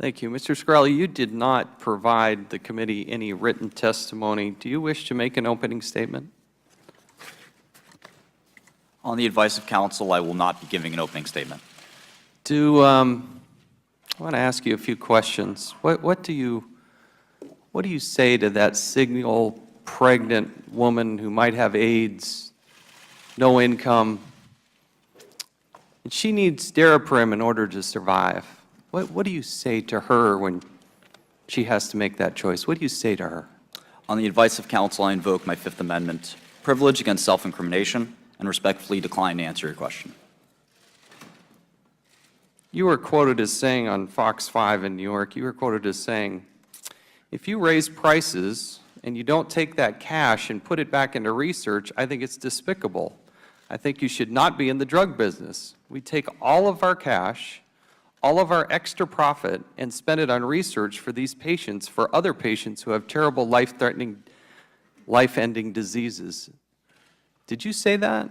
Thank you. Mr. Shkreli, you did not provide the committee any written testimony. Do you wish to make an opening statement? On the advice of counsel, I will not be giving an opening statement. I want to ask you a few questions. What do you say to that single pregnant woman who might have AIDS, no income, and she needs Daraprim in order to survive? What do you say to her when she has to make that choice? What do you say to her? On the advice of counsel, I invoke my Fifth Amendment privilege against self-incrimination and respectfully decline to answer your question. You were quoted as saying on Fox 5 in New York, you were quoted as saying, if you raise prices and you don't take that cash and put it back into research, I think it's despicable. I think you should not be in the drug business. We take all of our cash, all of our extra profit, and spend it on research for these patients, for other patients who have terrible life-threatening, life-ending diseases. Did you say that?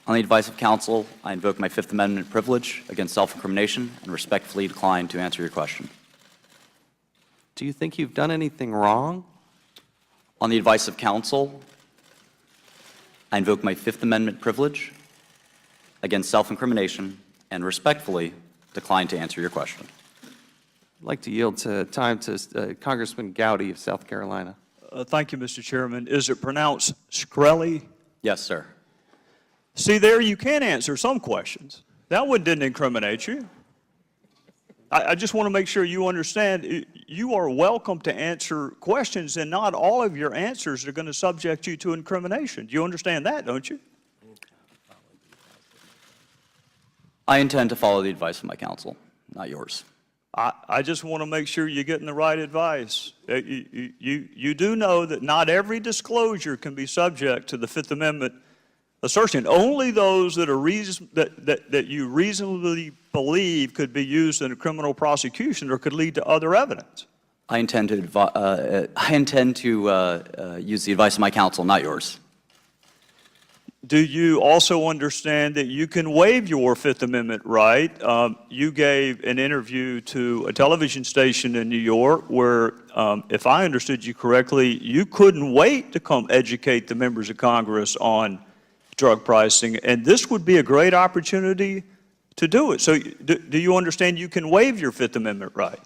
On the advice of counsel, I invoke my Fifth Amendment privilege against self-incrimination and respectfully decline to answer your question. Do you think you've done anything wrong? On the advice of counsel, I invoke my Fifth Amendment privilege against self-incrimination and respectfully decline to answer your question. I'd like to yield time to Congressman Gowdy of South Carolina. Thank you, Mr. Chairman. Is it pronounced Shkreli? Yes, sir. See, there you can answer some questions. That one didn't incriminate you. I just want to make sure you understand you are welcome to answer questions, and not all of your answers are going to subject you to incrimination. Do you understand that, don't you? I intend to follow the advice of my counsel, not yours. I just want to make sure you're getting the right advice. You do know that not every disclosure can be subject to the Fifth Amendment assertion. Only those that are that you reasonably believe could be used in a criminal prosecution or could lead to other evidence. I intend to use the advice of my counsel, not yours. Do you also understand that you can waive your Fifth Amendment right? You gave an interview to a television station in New York where, if I understood you correctly, you couldn't wait to come educate the members of Congress on drug pricing, and this would be a great opportunity to do it. So do you understand you can waive your Fifth Amendment right?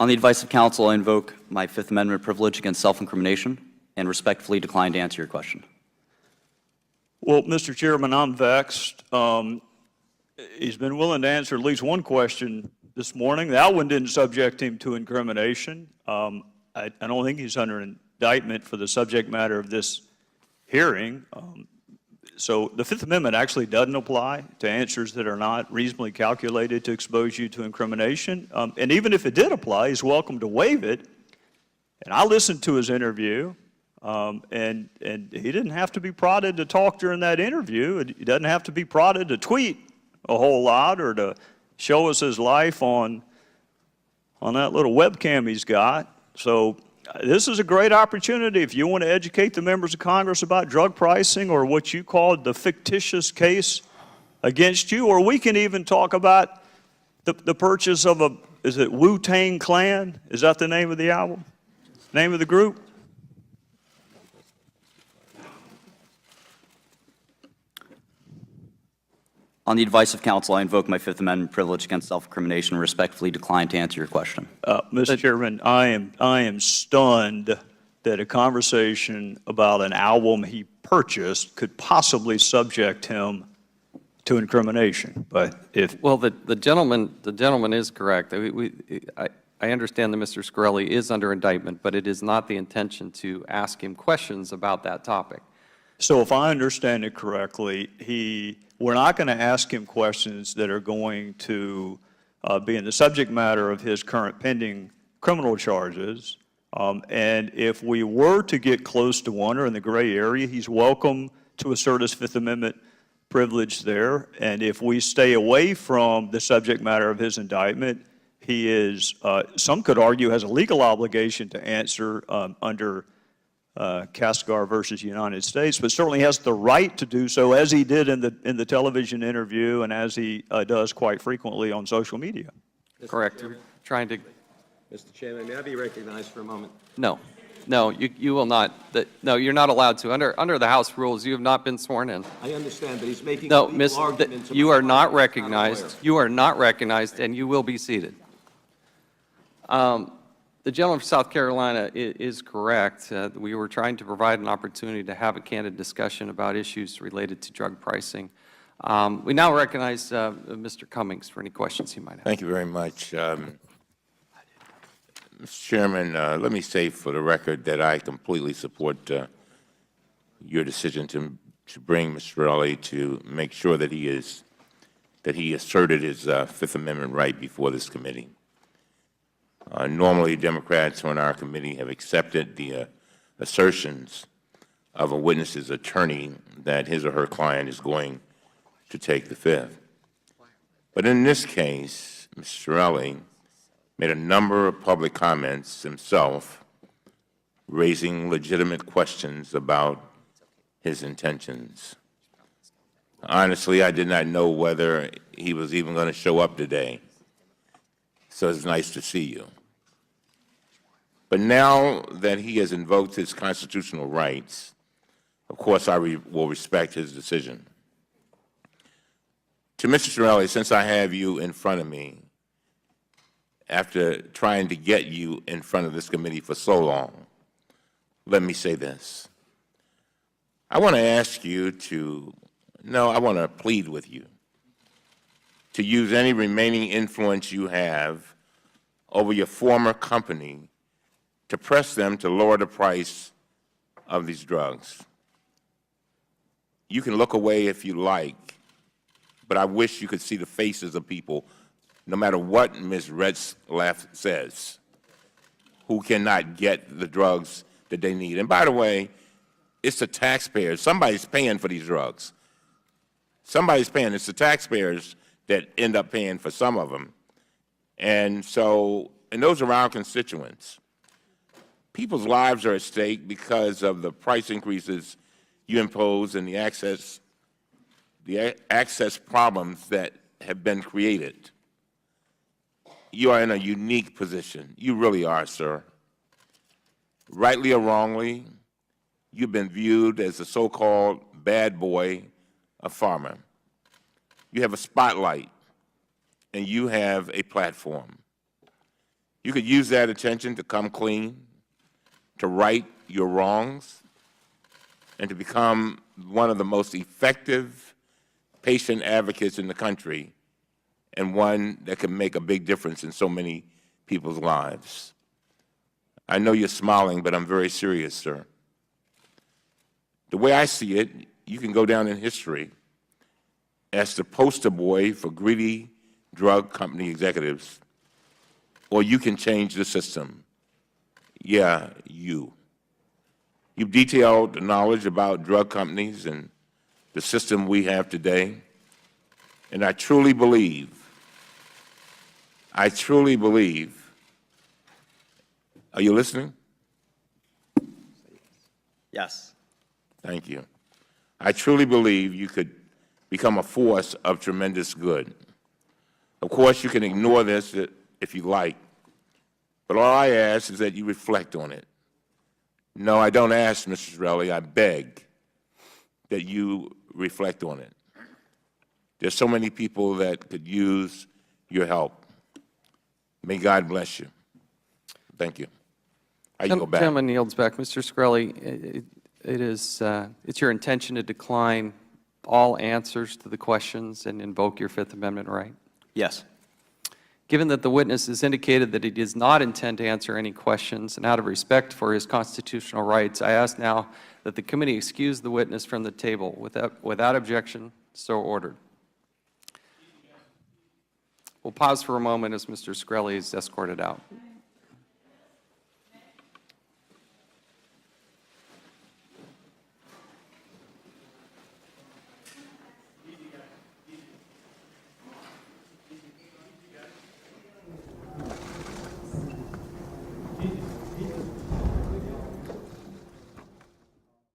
On the advice of counsel, I invoke my Fifth Amendment privilege against self-incrimination and respectfully decline to answer your question. Well, Mr. Chairman, I'm vexed. He's been willing to answer at least one question this morning. That one didn't subject him to incrimination. I don't think he's under indictment for the subject matter of this hearing. So the Fifth Amendment actually doesn't apply to answers that are not reasonably calculated to expose you to incrimination. And even if it did apply, he's welcome to waive it. And I listened to his interview, and he didn't have to be prodded to talk during that interview. He doesn't have to be prodded to tweet a whole lot or to show us his life on that little webcam he's got. So this is a great opportunity if you want to educate the members of Congress about drug pricing or what you called the fictitious case against you, or we can even talk about the purchase of is it Wu-Tang Clan? Is that the name of the album? Name of the group? On the advice of counsel, I invoke my Fifth Amendment privilege against self-incrimination and respectfully decline to answer your question. Mr. Chairman, I am stunned that a conversation about an album he purchased could possibly subject him to incrimination. But if well, the gentleman is correct. I understand that Mr. Shkreli is under indictment, but it is not the intention to ask him questions about that topic. So if I understand it correctly, we're not going to ask him questions that are going to be in the subject matter of his current pending criminal charges. And if we were to get close to one or in the gray area, he's welcome to assert his Fifth Amendment privilege there. And if we stay away from the subject matter of his indictment, he is, some could argue, has a legal obligation to answer under Casgar versus United States, but certainly has the right to do so, as he did in the television interview and as he does quite frequently on social media. Correct. We're trying to, Mr. Chairman, may I be recognized for a moment? no, no, you will not. No, you're not allowed to. Under the House rules, you have not been sworn in. I understand, but he's making No, legal Miss, arguments you about are not something recognized. aware. You are not recognized, and you will be seated. The gentleman from South Carolina is correct. We were trying to provide an opportunity to have a candid discussion about issues related to drug pricing. We now recognize Mr. Cummings for any questions he might have. Thank you very much. Mr. Chairman, let me say for the record that I completely support your decision to bring Mr. Shkreli to make sure that he asserted his Fifth Amendment right before this committee. Normally, Democrats on our committee have accepted the assertions of a witness's attorney that his or her client is going to take the Fifth. But in this case, Mr. Shkreli made a number of public comments himself, raising legitimate questions about his intentions. Honestly, I did not know whether he was even going to show up today, so it's nice to see you. But now that he has invoked his constitutional rights, of course I will respect his decision. To Mr. Shkreli, since I have you in front of me, after trying to get you in front of this committee for so long, let me say this. I want to ask you to, no, I want to plead with you to use any remaining influence you have over your former company to press them to lower the price of these drugs. You can look away if you like, but I wish you could see the faces of people, no matter what Ms. Retzlaff says, who cannot get the drugs that they need. And by the way, it's the taxpayers. Somebody's paying for these drugs. Somebody's paying. It's the taxpayers that end up paying for some of them. And so, and those are our constituents. People's lives are at stake because of the price increases you impose and the access problems that have been created. You are in a unique position. You really are, sir. Rightly or wrongly, you've been viewed as a so-called bad boy, a farmer. You have a spotlight, and you have a platform. You could use that attention to come clean, to right your wrongs, and to become one of the most effective patient advocates in the country, and one that can make a big difference in so many people's lives. I know you're smiling, but I'm very serious, sir. The way I see it, you can go down in history as the poster boy for greedy drug company executives, or you can change the system. Yeah, you. You've detailed the knowledge about drug companies and the system we have today, and I truly believe, are you listening? Yes. Thank you. I truly believe you could become a force of tremendous good. Of course, you can ignore this if you like, but all I ask is that you reflect on it. No, I don't ask, Mr. Shkreli, I beg that you reflect on it. There's so many people that could use your help. May God bless you. Thank you. I go back. Gentleman yields back. Mr. Shkreli, it's your intention to decline all answers to the questions and invoke your Fifth Amendment right? Yes. Given that the witness has indicated that he does not intend to answer any questions, and out of respect for his constitutional rights, I ask now that the committee excuse the witness from the table. Without objection, so ordered. We'll pause for a moment as Mr. Shkreli is escorted out.